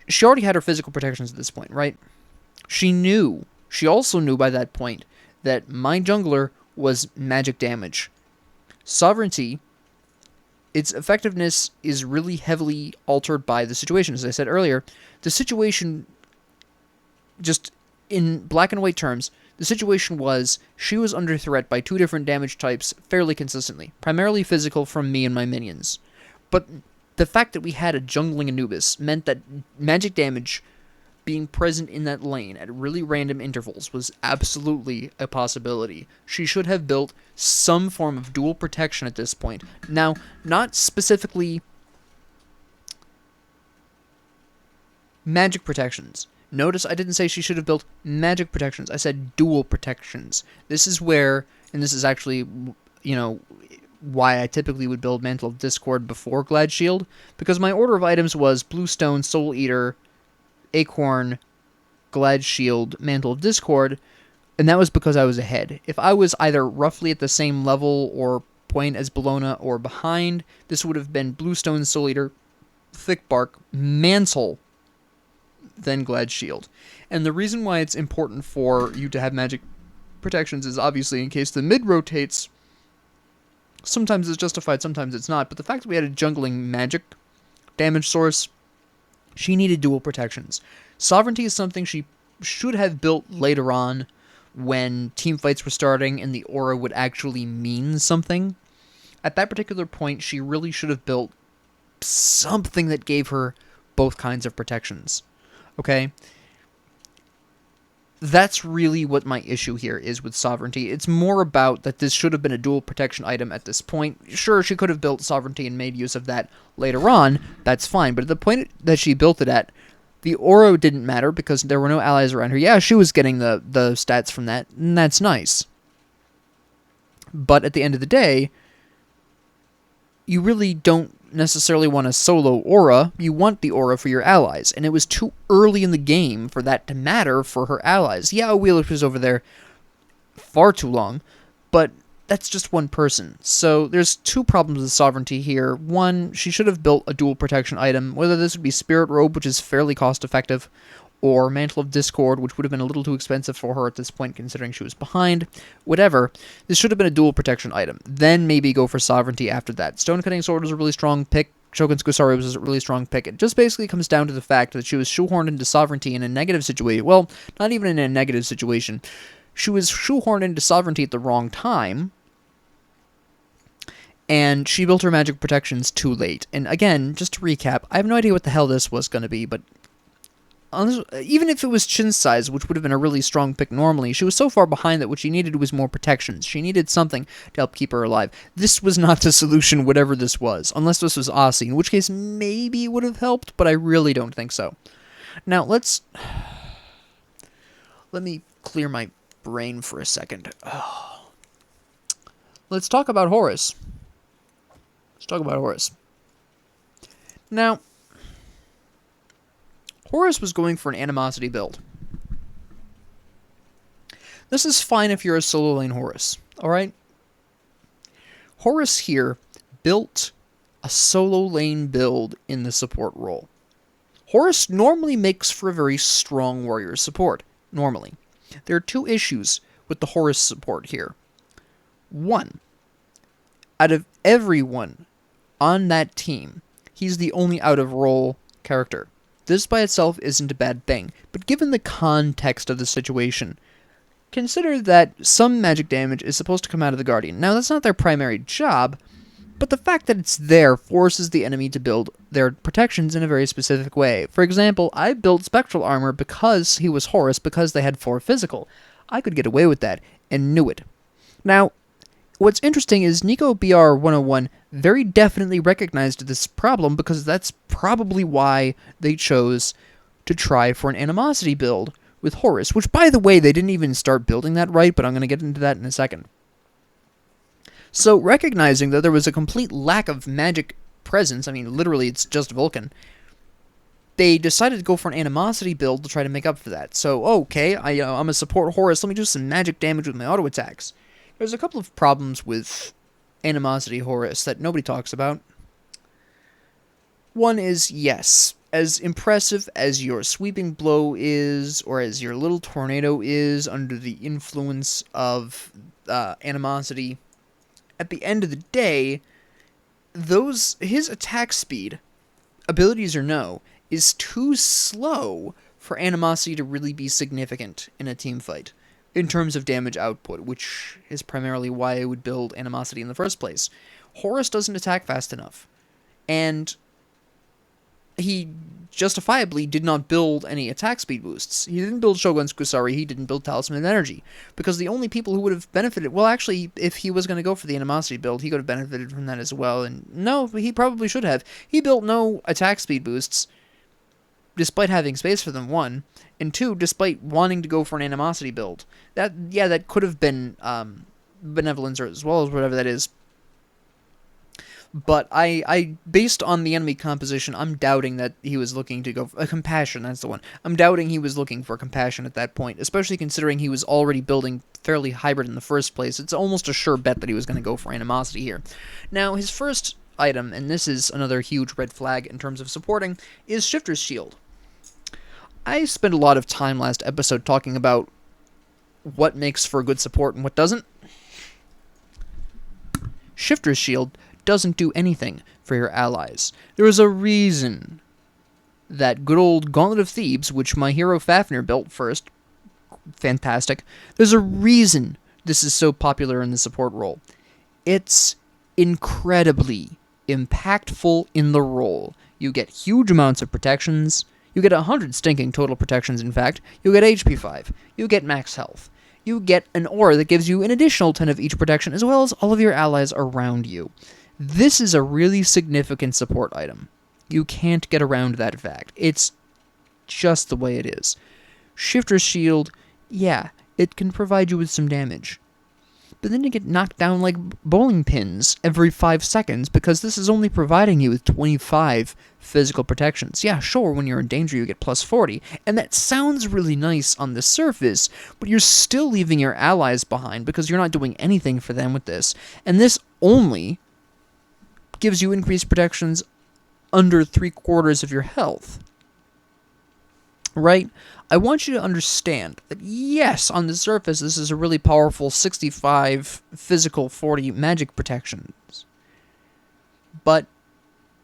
She already had her physical protections at this point, right? She also knew by that point that my jungler was magic damage. Sovereignty, its effectiveness is really heavily altered by the situation. As I said earlier, the situation, just in black and white terms, the situation was she was under threat by two different damage types fairly consistently, primarily physical from me and my minions. But the fact that we had a jungling Anubis meant that magic damage being present in that lane at really random intervals was absolutely a possibility. She should have built some form of dual protection at this point. Now, not specifically magic protections. Notice I didn't say she should have built magic protections. I said dual protections. This is where, and this is actually, you know, why I typically would build Mantle of Discord before Glad Shield, because my order of items was Bluestone, Soul Eater, Acorn, Glad Shield, Mantle of Discord, and that was because I was ahead. If I was either roughly at the same level or point as Bologna or behind, this would have been Bluestone, Soul Eater, Thick Bark, Mantle, then Glad Shield. And the reason why it's important for you to have magic protections is obviously in case the mid rotates. Sometimes it's justified, sometimes it's not, but the fact that we had a jungling magic damage source, she needed dual protections. Sovereignty is something she should have built later on when team fights were starting and the aura would actually mean something. At that particular point, she really should have built something that gave her both kinds of protections. Okay? That's really what my issue here is with Sovereignty. It's more about that this should have been a dual protection item at this point. Sure, she could have built Sovereignty and made use of that later on. That's fine. But at the point that she built it at, the aura didn't matter because there were no allies around her. Yeah, she was getting the stats from that, and that's nice. But at the end of the day, you really don't necessarily want a solo aura. You want the aura for your allies, and it was too early in the game for that to matter for her allies. Yeah, Wheeler was over there far too long, but that's just one person. So there's two problems with Sovereignty here. One, she should have built a dual protection item, whether this would be Spirit Robe, which is fairly cost effective, or Mantle of Discord, which would have been a little too expensive for her at this point, considering she was behind. Whatever. This should have been a dual protection item. Then maybe go for Sovereignty after that. Stonecutting Sword was a really strong pick. Shogun's Gusari was a really strong pick. It just basically comes down to the fact that she was shoehorned into Sovereignty in a negative situation. Well, not even in a negative situation. She was shoehorned into Sovereignty at the wrong time, and she built her magic protections too late. And again, just to recap, I have no idea what the hell this was going to be, but even if it was Chin's size, which would have been a really strong pick normally, she was so far behind that what she needed was more protections. She needed something to help keep her alive. This was not the solution, whatever this was, unless this was Aussie, in which case maybe it would have helped, but I really don't think so. Now, let me clear my brain for a second. Let's talk about Horus. Now, Horus was going for an animosity build. This is fine if you're a solo lane Horus, alright? Horus here built a solo lane build in the support role. Horus normally makes for a very strong warrior support, normally. There are two issues with the Horus support here. One, out of everyone on that team, he's the only out-of-role character. This by itself isn't a bad thing, but given the context of the situation, consider that some magic damage is supposed to come out of the Guardian. Now, that's not their primary job, but the fact that it's there forces the enemy to build their protections in a very specific way. For example, I built Spectral Armor because he was Horus, because they had 4 physical. I could get away with that, and knew it. Now, what's interesting is Nico BR 101 very definitely recognized this problem, because that's probably why they chose to try for an animosity build with Horus, which, by the way, they didn't even start building that right, but I'm going to get into that in a second. So, recognizing that there was a complete lack of magic presence, I mean, literally it's just Vulcan, they decided to go for an animosity build to try to make up for that. So, okay, I'm a support Horus, let me do some magic damage with my auto attacks. There's a couple of problems with animosity Horus that nobody talks about. One is, yes, as impressive as your sweeping blow is, or as your little tornado is under the influence of animosity, at the end of the day, his attack speed, abilities or no, is too slow for animosity to really be significant in a team fight, in terms of damage output, which is primarily why I would build animosity in the first place. Horus doesn't attack fast enough, and he justifiably did not build any attack speed boosts. He didn't build Shogun's Kusari, he didn't build Talisman Energy, because the only people who would have benefited, well, actually, if he was going to go for the animosity build, he could have benefited from that as well, and no, he probably should have. He built no attack speed boosts, despite having space for them, 1, and 2, despite wanting to go for an animosity build. That could have been benevolence, or as well as whatever that is. But I based on the enemy composition, I'm doubting that he was looking to go for compassion. That's the one. I'm doubting he was looking for compassion at that point, especially considering he was already building fairly hybrid in the first place. It's almost a sure bet that he was going to go for animosity here. Now, his first item, and this is another huge red flag in terms of supporting, is Shifter's Shield. I spent a lot of time last episode talking about what makes for a good support and what doesn't. Shifter's Shield doesn't do anything for your allies. There is a reason that good old Gauntlet of Thebes, which my hero Fafnir built first, fantastic, there's a reason this is so popular in the support role. It's incredibly impactful in the role. You get huge amounts of protections. You get 100 stinking total protections, in fact. You get HP 5. You get max health. You get an aura that gives you an additional 10 of each protection, as well as all of your allies around you. This is a really significant support item. You can't get around that fact. It's just the way it is. Shifter's Shield, yeah, it can provide you with some damage. But then you get knocked down like bowling pins every 5 seconds, because this is only providing you with 25 physical protections. Yeah, sure, when you're in danger you get plus 40, and that sounds really nice on the surface, but you're still leaving your allies behind because you're not doing anything for them with this. And this only gives you increased protections under 3/4 of your health. Right? I want you to understand that, yes, on the surface, this is a really powerful 65 physical, 40 magic protections. But,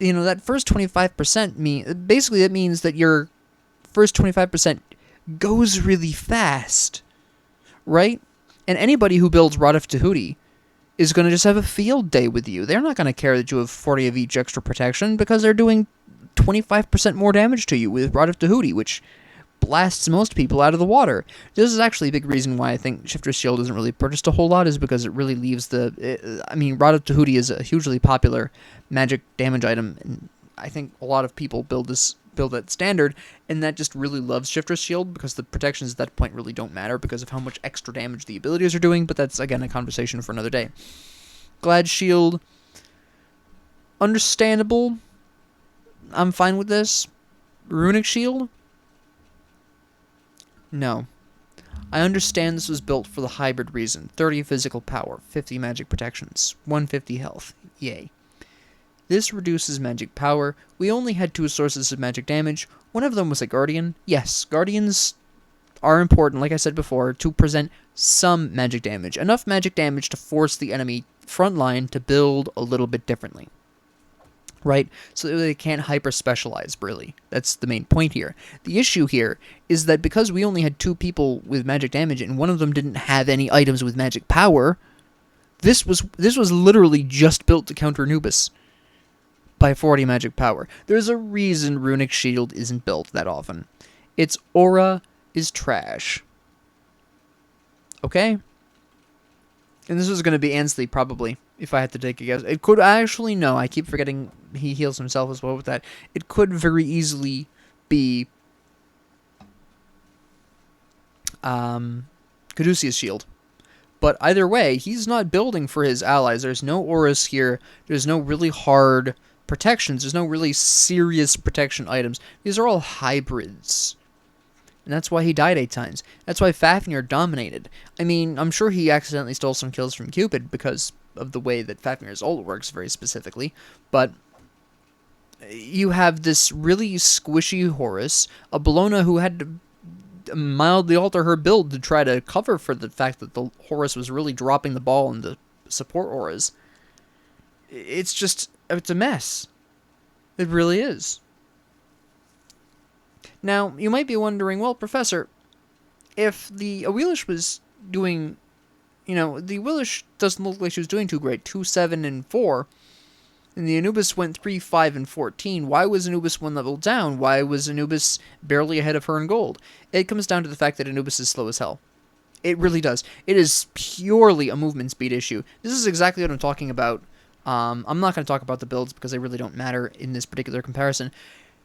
that first 25% basically that means that your first 25% goes really fast. Right? And anybody who builds Rod of Tahuti is going to just have a field day with you. They're not going to care that you have 40 of each extra protection, because they're doing 25% more damage to you with Rod of Tahuti, which blasts most people out of the water. This is actually a big reason why I think Shifter's Shield isn't really purchased a whole lot, is because it really leaves Ratatoskr is a hugely popular magic damage item, and I think a lot of people build at standard, and that just really loves Shifter's Shield because the protections at that point really don't matter because of how much extra damage the abilities are doing, but that's, again, a conversation for another day. Glad Shield, understandable. I'm fine with this. Runic Shield? No. I understand this was built for the hybrid reason. 30 physical power, 50 magic protections, 150 health. Yay. This reduces magic power. We only had 2 sources of magic damage. One of them was a Guardian. Yes, Guardians are important, like I said before, to present some magic damage. Enough magic damage to force the enemy front line to build a little bit differently. Right? So they can't hyper-specialize, really. That's the main point here. The issue here is that because we only had 2 people with magic damage, and one of them didn't have any items with magic power, this was literally just built to counter Anubis by 40 magic power. There's a reason Runic Shield isn't built that often. Its aura is trash. Okay? And this was going to be Ansley, probably, if I had to take a guess. It could actually, no, I keep forgetting he heals himself as well with that. It could very easily be Caduceus Shield. But either way, he's not building for his allies. There's no auras here. There's no really hard protections. There's no really serious protection items. These are all hybrids. And that's why he died 8 times. That's why Fafnir dominated. I mean, I'm sure he accidentally stole some kills from Cupid because of the way that Fafnir's ult works very specifically. But you have this really squishy Horus, a Bellona who had to mildly alter her build to try to cover for the fact that the Horus was really dropping the ball in the support auras. It's a mess. It really is. Now, you might be wondering, well, Professor, if the Awelish was doing, the Awelish doesn't look like she was doing too great, 2, 7, and 4, and the Anubis went 3, 5, and 14, why was Anubis 1 level down? Why was Anubis barely ahead of her in gold? It comes down to the fact that Anubis is slow as hell. It really does. It is purely a movement speed issue. This is exactly what I'm talking about. I'm not going to talk about the builds because they really don't matter in this particular comparison.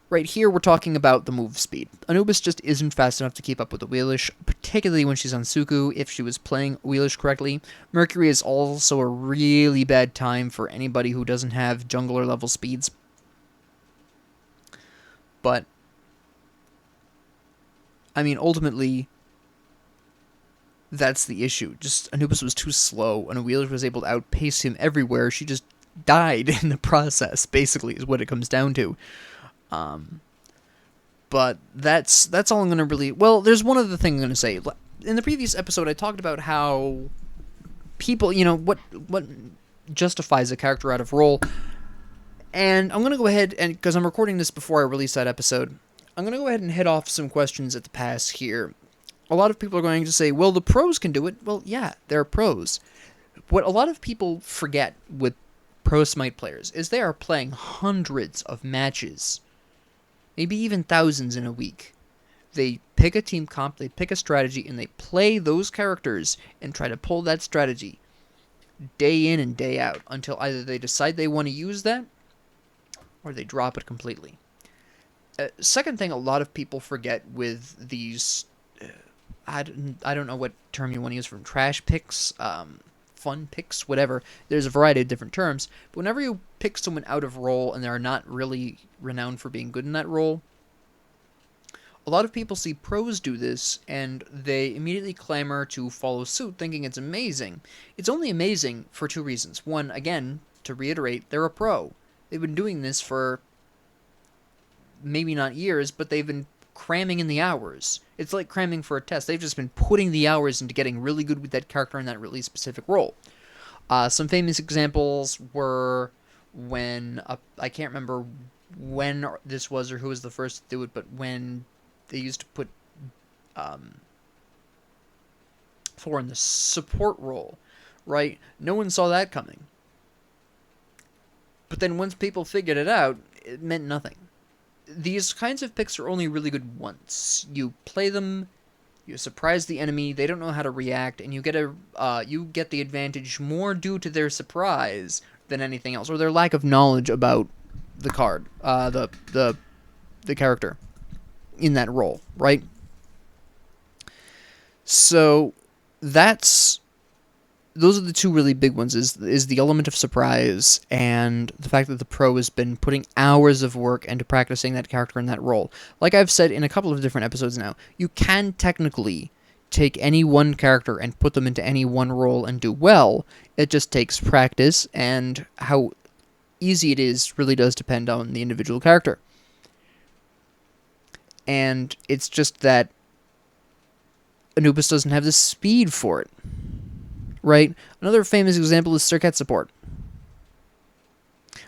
Right here, we're talking about the move speed. Anubis just isn't fast enough to keep up with the Awelish, particularly when she's on Suku, if she was playing Awelish correctly. Mercury is also a really bad time for anybody who doesn't have jungler level speeds. But, I mean, ultimately, that's the issue. Just, Anubis was too slow, and Awelish was able to outpace him everywhere. She just died in the process, basically, is what it comes down to. But that's all I'm going to really... Well, there's one other thing I'm going to say. In the previous episode, I talked about how people, what justifies a character out of role. And I'm going to go ahead, and because I'm recording this before I release that episode, I'm going to go ahead and head off some questions at the pass here. A lot of people are going to say, well, the pros can do it. Well, yeah, they're pros. What a lot of people forget with pro SMITE players is they are playing hundreds of matches. Maybe even thousands in a week. They pick a team comp, they pick a strategy, and they play those characters and try to pull that strategy day in and day out until either they decide they want to use that or they drop it completely. Second thing a lot of people forget with these, I don't know what term you want to use for them, trash picks, fun picks, whatever. There's a variety of different terms. But whenever you pick someone out of role and they're not really renowned for being good in that role, a lot of people see pros do this and they immediately clamor to follow suit, thinking it's amazing. It's only amazing for 2 reasons. One, again, to reiterate, they're a pro. They've been doing this for maybe not years, but they've been cramming in the hours. It's like cramming for a test. They've just been putting the hours into getting really good with that character in that really specific role. Some famous examples were when, I can't remember when this was or who was the first to do it, but when they used to put Thor in the support role, right? No one saw that coming. But then once people figured it out, it meant nothing. these kinds of picks are only really good once. You play them, you surprise the enemy, they don't know how to react, and you get the advantage more due to their surprise than anything else, or their lack of knowledge about the card, the character in that role, right? So those are the two really big ones, is the element of surprise and the fact that the pro has been putting hours of work into practicing that character in that role. Like I've said in a couple of different episodes now, you can technically take any one character and put them into any one role and do well. It just takes practice, and how easy it is really does depend on the individual character. And it's just that Anubis doesn't have the speed for it. Right? Another famous example is Circuit support.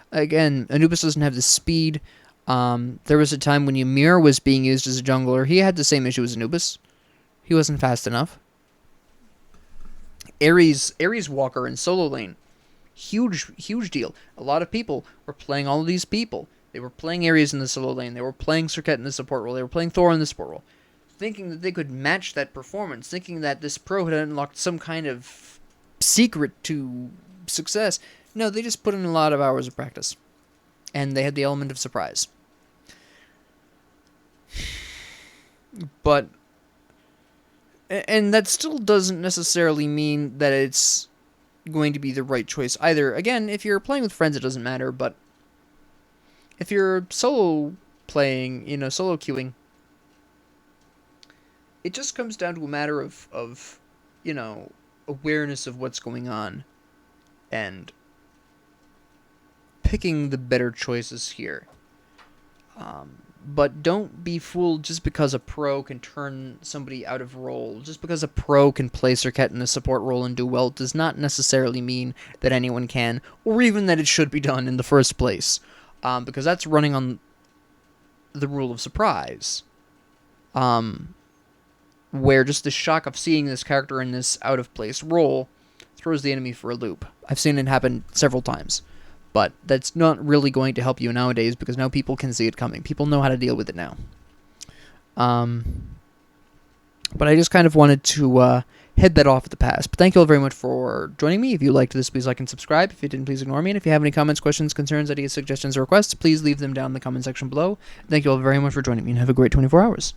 Again, Anubis doesn't have the speed. There was a time when Ymir was being used as a jungler. He had the same issue as Anubis. He wasn't fast enough. Ares Walker in solo lane. Huge deal. A lot of people were playing all of these people. They were playing Ares in the solo lane. They were playing Circuit in the support role. They were playing Thor in the support role. Thinking that they could match that performance. Thinking that this pro had unlocked some kind of secret to success. No, they just put in a lot of hours of practice, and they had the element of surprise. But, and that still doesn't necessarily mean that it's going to be the right choice either. Again, if you're playing with friends, it doesn't matter, but if you're solo playing, solo queuing, it just comes down to a matter of awareness of what's going on and picking the better choices here. But don't be fooled just because a pro can turn somebody out of role. Just because a pro can play Circuit in a support role and do well does not necessarily mean that anyone can, or even that it should be done in the first place. Because that's running on the rule of surprise. Where just the shock of seeing this character in this out-of-place role throws the enemy for a loop. I've seen it happen several times, but that's not really going to help you nowadays because now people can see it coming. People know how to deal with it now. But I just kind of wanted to head that off at the pass. But thank you all very much for joining me. If you liked this, please like and subscribe. If you didn't, please ignore me. And if you have any comments, questions, concerns, ideas, suggestions, or requests, please leave them down in the comment section below. Thank you all very much for joining me, and have a great 24 hours.